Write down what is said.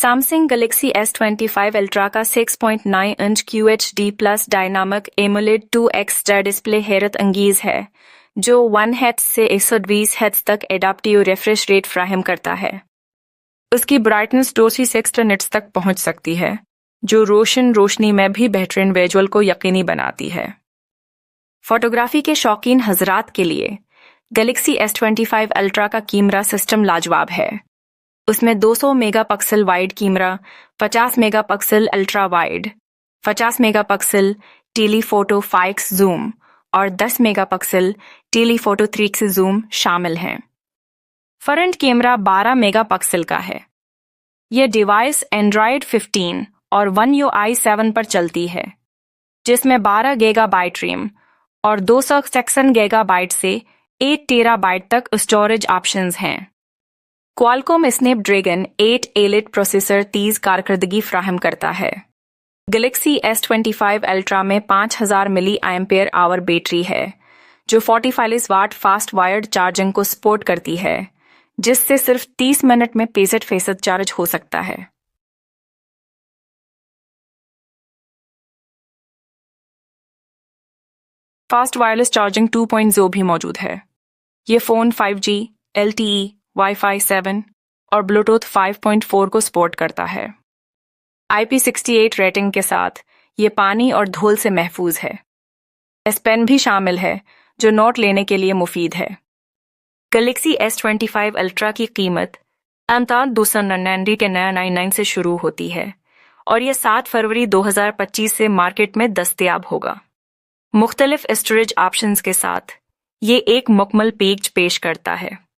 Samsung Galaxy S25 ultra का 6.9 inch QHD plus dynamic AMOLED 2X display हैरत अंगीज है, जो 1 हर्ट्ज से 120 हर्ट्ज तक एडाप्टिव रिफ्रेश रेट फ्राहम करता है। उसकी ब्राइटनेस 260 निट्स तक पहुंच सकती है, जो रोशनी में भी बेहतरीन विजुअल को यकीनी बनाती है। फोटोग्राफी के शौकीन हजरात के लिए गैलेक्सी S25 अल्ट्रा का कैमरा सिस्टम लाजवाब है। उसमें 200 megapixel wide camera, 50 megapixel ultra wide, 50 megapixel telephoto 5x zoom और 10 मेगापिक्सल टेलीफोटो 3x जूम शामिल हैं। फ्रंट कैमरा 12 मेगापिक्सल का है। यह डिवाइस Android 15 और One UI 7 पर चलती है, जिसमें 12 गीगाबाइट रैम और 256 गीगाबाइट से 8 टेराबाइट तक स्टोरेज ऑप्शंस हैं। क्वालकॉम स्नैपड्रैगन 8 एलिट प्रोसेसर तेज कारकर्दगी फ्राहम करता है। गैलेक्सी S25 अल्ट्रा में 5000 मिली एम्पेयर आवर बैटरी है, जो 45 वाट फास्ट वायर्ड चार्जिंग को सपोर्ट करती है, जिससे सिर्फ 30 मिनट में 65% चार्ज हो सकता है। फास्ट वायरलेस चार्जिंग 2.0 भी मौजूद है। ये फ़ोन 5G, LTE, Wi-Fi 7 और ब्लूटूथ 5.4 को सपोर्ट करता है। IP68 रेटिंग के साथ ये पानी और धूल से महफूज है। S पेन भी शामिल है, जो नोट लेने के लिए मुफीद है। गैलेक्सी S25 अल्ट्रा की कीमत आमतौर 299 के 999 से शुरू होती है और यह 7 फरवरी 2025 से मार्केट में दस्तयाब होगा। मुख्तलिफ स्टोरेज ऑप्शंस के साथ ये एक मुकम्मल पैकेज पेश करता है।